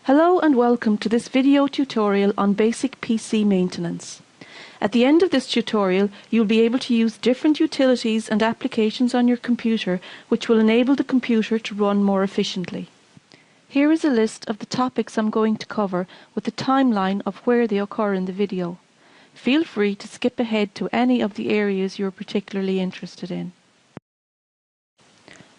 Hello and welcome to this video tutorial on basic PC maintenance. At the end of this tutorial, you'll be able to use different utilities and applications on your computer which will enable the computer to run more efficiently. Here is a list of the topics I'm going to cover with the timeline of where they occur in the video. Feel free to skip ahead to any of the areas you're particularly interested in.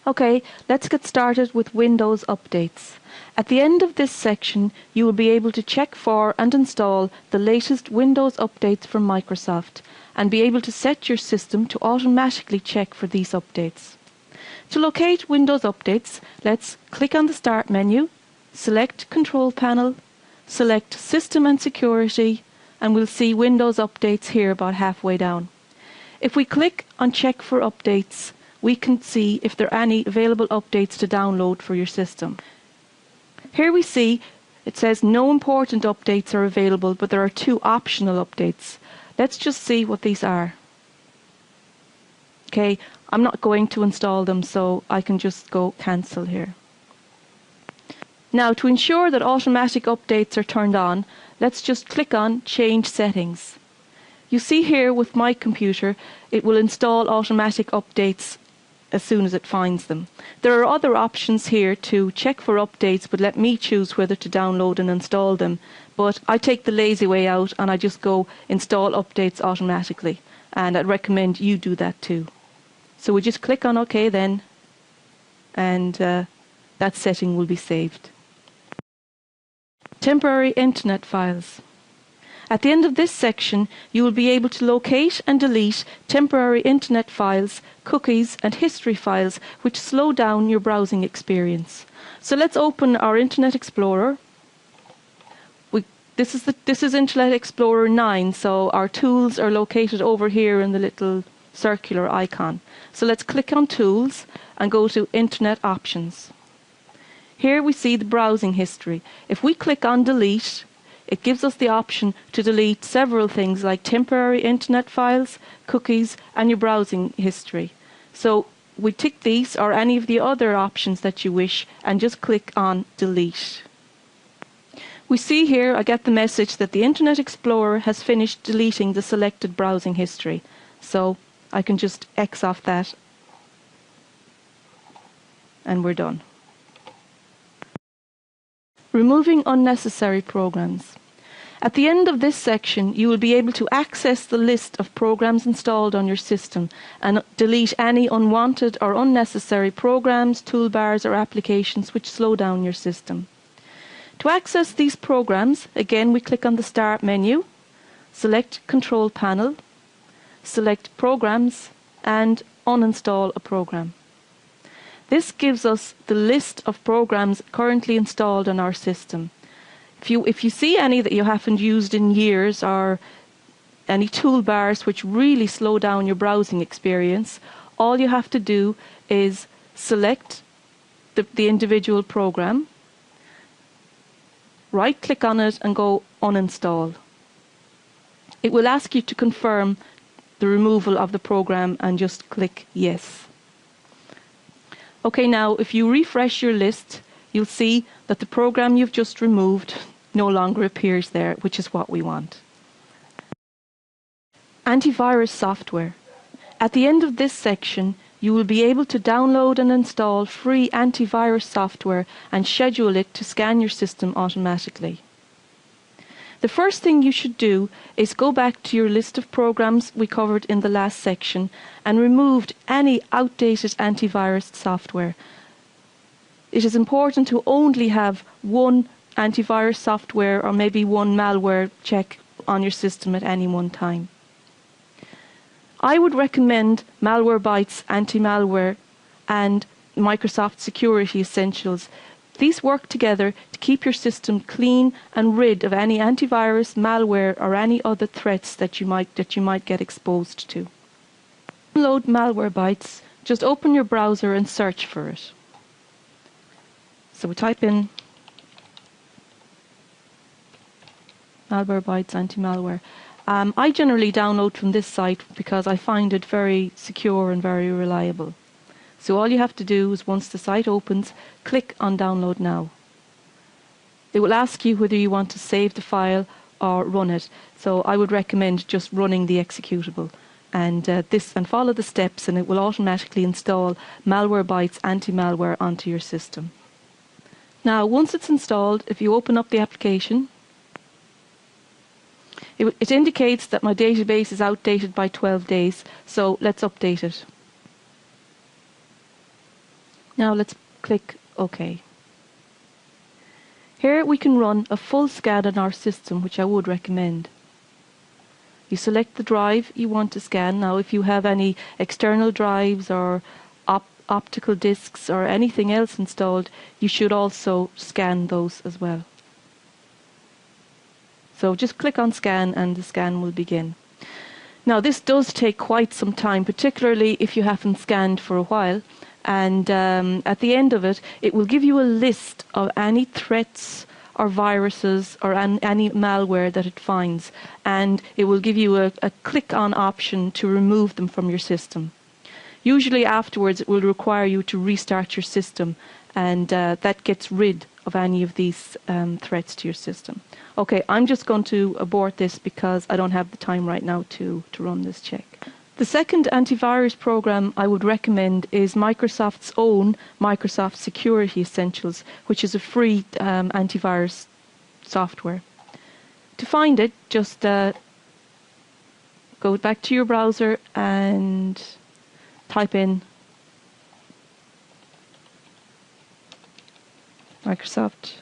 Okay, let's get started with Windows updates. At the end of this section, you will be able to check for and install the latest Windows updates from Microsoft and be able to set your system to automatically check for these updates. To locate Windows updates, let's click on the Start menu, select Control Panel, select System and Security, and we'll see Windows updates here about halfway down. If we click on Check for Updates, we can see if there are any available updates to download for your system. Here we see it says no important updates are available, but there are 2 optional updates. Let's just see what these are. Okay, I'm not going to install them, so I can just go cancel here. Now, to ensure that automatic updates are turned on, let's just click on Change Settings. You see here with my computer, it will install automatic updates as soon as it finds them. There are other options here to check for updates, but let me choose whether to download and install them. But I take the lazy way out and I just go install updates automatically, and I'd recommend you do that too. So we just click on OK then, and that setting will be saved. Temporary internet files. At the end of this section, you will be able to locate and delete temporary internet files, cookies and history files which slow down your browsing experience. So let's open our Internet Explorer. This is Internet Explorer 9, so our tools are located over here in the little circular icon. So let's click on Tools and go to Internet Options. Here we see the browsing history. If we click on Delete, it gives us the option to delete several things like temporary internet files, cookies and your browsing history. So we tick these or any of the other options that you wish and just click on Delete. We see here I get the message that the Internet Explorer has finished deleting the selected browsing history. So I can just X off that and we're done. Removing unnecessary programs. At the end of this section, you will be able to access the list of programs installed on your system and delete any unwanted or unnecessary programs, toolbars or applications which slow down your system. To access these programs, again we click on the Start menu, select Control Panel, select Programs and uninstall a program. This gives us the list of programs currently installed on our system. If you see any that you haven't used in years or any toolbars which really slow down your browsing experience, all you have to do is select the individual program, right-click on it and go Uninstall. It will ask you to confirm the removal of the program and just click Yes. Okay, now if you refresh your list, you'll see that the program you've just removed no longer appears there, which is what we want. Antivirus software. At the end of this section, you will be able to download and install free antivirus software and schedule it to scan your system automatically. The first thing you should do is go back to your list of programs we covered in the last section and remove any outdated antivirus software. It is important to only have one antivirus software or maybe one malware check on your system at any one time. I would recommend Malwarebytes Anti-Malware and Microsoft Security Essentials. These work together to keep your system clean and rid of any antivirus, malware or any other threats that you might get exposed to. To download Malwarebytes, just open your browser and search for it. So we type in Malwarebytes Anti-Malware. I generally download from this site because I find it very secure and very reliable. So all you have to do is once the site opens, click on Download Now. It will ask you whether you want to save the file or run it. So I would recommend just running the executable. And follow the steps, and it will automatically install Malwarebytes anti-malware onto your system. Now, once it's installed, if you open up the application, it indicates that my database is outdated by 12 days, so let's update it. Now let's click OK. Here we can run a full scan on our system, which I would recommend. You select the drive you want to scan. Now, if you have any external drives or optical discs or anything else installed, you should also scan those as well. So just click on scan and the scan will begin. Now, this does take quite some time, particularly if you haven't scanned for a while. And at the end of it, it will give you a list of any threats or viruses or any malware that it finds. And it will give you a click on option to remove them from your system. Usually afterwards, it will require you to restart your system, and that gets rid of any of these threats to your system. Okay, I'm just going to abort this because I don't have the time right now to run this check. The second antivirus program I would recommend is Microsoft's own Microsoft Security Essentials, which is a free antivirus software. To find it, just go back to your browser and type in Microsoft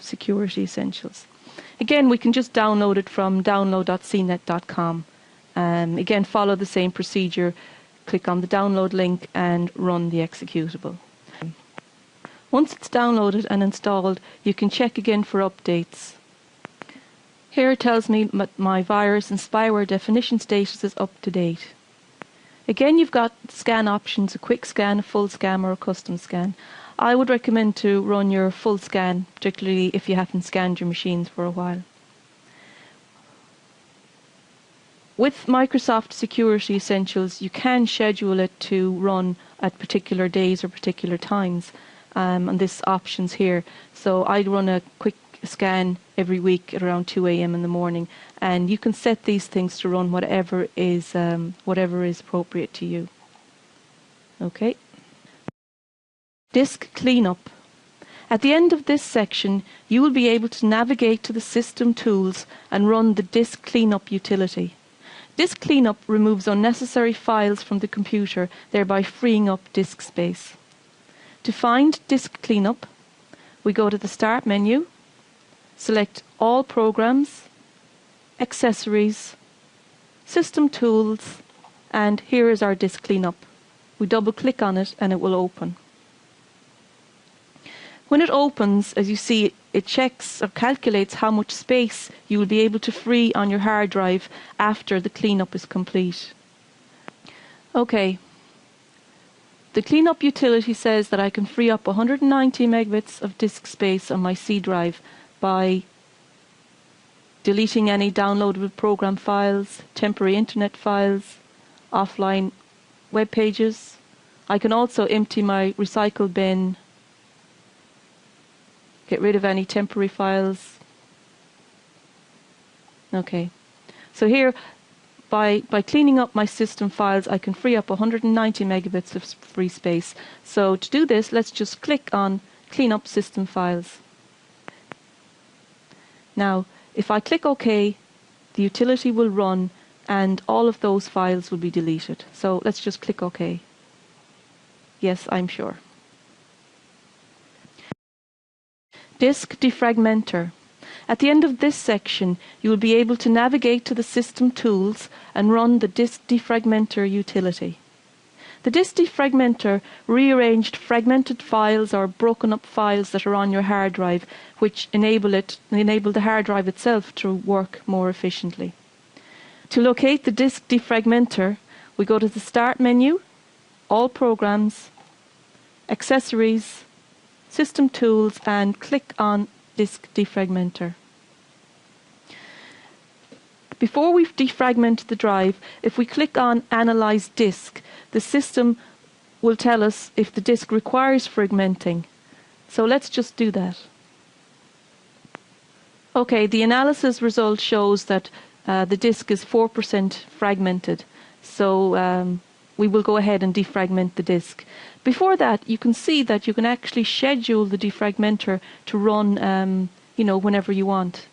Security Essentials. Again, we can just download it from download.cnet.com. Again, follow the same procedure. Click on the download link and run the executable. Once it's downloaded and installed, you can check again for updates. Here it tells me my virus and spyware definition status is up to date. Again, you've got scan options, a quick scan, a full scan or a custom scan. I would recommend to run your full scan, particularly if you haven't scanned your machines for a while. With Microsoft Security Essentials, you can schedule it to run at particular days or particular times, and this option's here. So I'd run a quick scan every week at around 2 a.m. in the morning, and you can set these things to run whatever is appropriate to you. Okay. Disk cleanup. At the end of this section, you will be able to navigate to the system tools and run the disk cleanup utility. Disk cleanup removes unnecessary files from the computer, thereby freeing up disk space. To find disk cleanup, we go to the Start menu, select All Programs, Accessories, System Tools, and here is our disk cleanup. We double click on it and it will open. When it opens, as you see, it checks or calculates how much space you will be able to free on your hard drive after the cleanup is complete. Okay. The cleanup utility says that I can free up 190 megabits of disk space on my C drive by deleting any downloadable program files, temporary internet files, offline web pages. I can also empty my recycle bin, get rid of any temporary files. Okay, so here by cleaning up my system files, I can free up 190 megabits of free space. So to do this, let's just click on Clean Up System Files. Now, if I click OK, the utility will run and all of those files will be deleted. So let's just click OK. Yes, I'm sure. Disk Defragmenter. At the end of this section, you will be able to navigate to the System Tools and run the Disk Defragmenter utility. The Disk Defragmenter rearranged fragmented files or broken up files that are on your hard drive, which enable the hard drive itself to work more efficiently. To locate the Disk Defragmenter, we go to the Start menu, All Programs, Accessories, System Tools, and click on Disk Defragmenter. Before we defragment the drive, if we click on Analyze Disk, the system will tell us if the disk requires fragmenting. So let's just do that. Okay, the analysis result shows that the disk is 4% fragmented. So we will go ahead and defragment the disk. Before that, you can see that you can actually schedule the defragmenter to run whenever you want.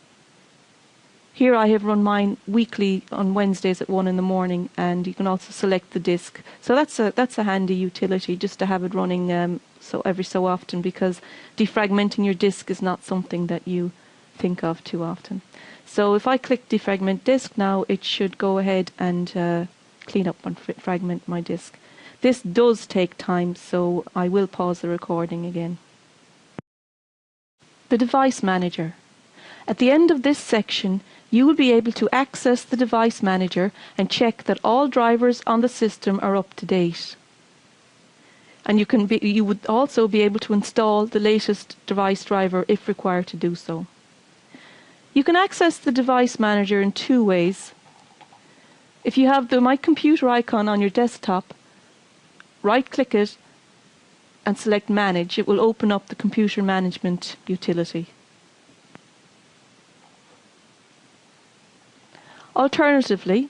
Here I have run mine weekly on Wednesdays at 1 in the morning, and you can also select the disk. So that's a handy utility, just to have it running so every so often, because defragmenting your disk is not something that you think of too often. So if I click defragment disk now, it should go ahead and clean up and fragment my disk. This does take time, so I will pause the recording again. The device manager. At the end of this section, you will be able to access the device manager and check that all drivers on the system are up to date. And you would also be able to install the latest device driver if required to do so. You can access the device manager in two ways. If you have the My Computer icon on your desktop, right-click it and select Manage. It will open up the computer management utility. Alternatively,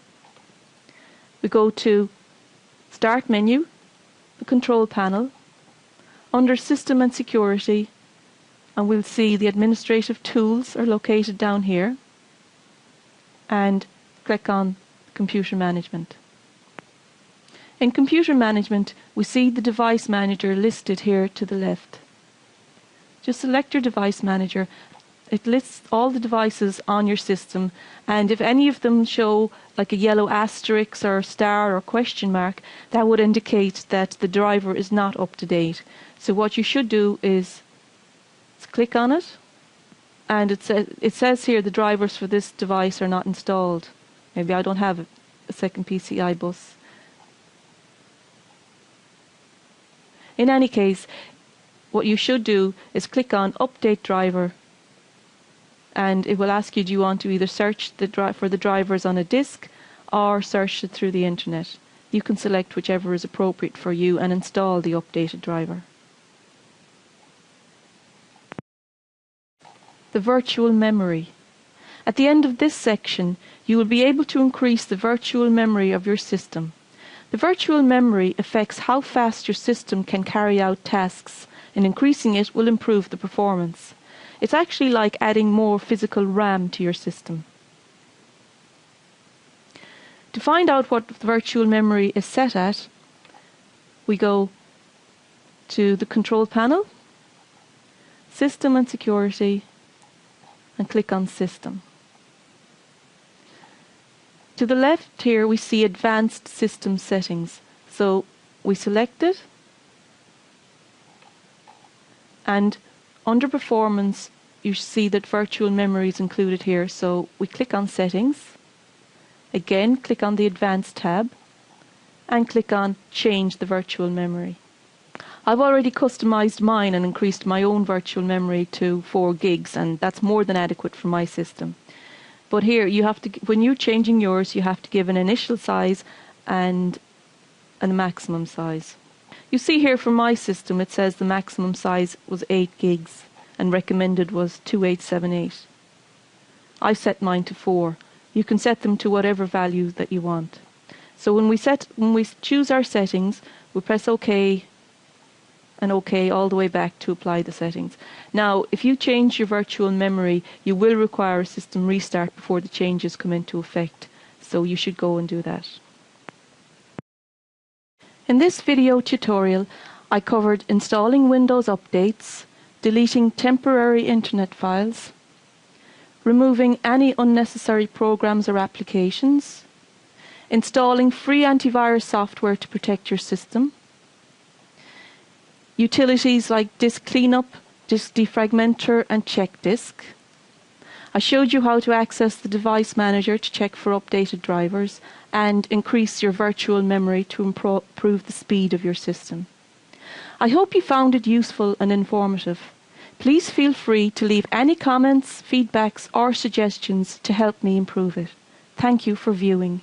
we go to Start menu, the control panel, under System and Security, and we'll see the administrative tools are located down here, and click on Computer Management. In Computer Management, we see the Device Manager listed here to the left. Just select your Device Manager. It lists all the devices on your system, and if any of them show like a yellow asterisk or star or question mark, that would indicate that the driver is not up to date. So what you should do is click on it, and it says here the drivers for this device are not installed. Maybe I don't have a second PCI bus. In any case, what you should do is click on Update Driver, and it will ask you, do you want to either search for the drivers on a disk or search it through the internet. You can select whichever is appropriate for you and install the updated driver. The virtual memory. At the end of this section, you will be able to increase the virtual memory of your system. The virtual memory affects how fast your system can carry out tasks, and increasing it will improve the performance. It's actually like adding more physical RAM to your system. To find out what virtual memory is set at, we go to the control panel, System and Security, and click on System. To the left here we see Advanced System Settings. So we select it, and under Performance you see that virtual memory is included here. So we click on Settings, again click on the Advanced tab, and click on Change the virtual memory. I've already customized mine and increased my own virtual memory to 4 gigs, and that's more than adequate for my system. But here, you have to, when you're changing yours, you have to give an initial size and a maximum size. You see here for my system, it says the maximum size was 8 gigs and recommended was 2878. I set mine to 4. You can set them to whatever value that you want. So when we choose our settings, we press OK and OK all the way back to apply the settings. Now, if you change your virtual memory, you will require a system restart before the changes come into effect. So you should go and do that. In this video tutorial, I covered installing Windows updates, deleting temporary internet files, removing any unnecessary programs or applications, installing free antivirus software to protect your system, utilities like Disk Cleanup, Disk Defragmenter and Check Disk. I showed you how to access the Device Manager to check for updated drivers and increase your virtual memory to improve the speed of your system. I hope you found it useful and informative. Please feel free to leave any comments, feedbacks or suggestions to help me improve it. Thank you for viewing.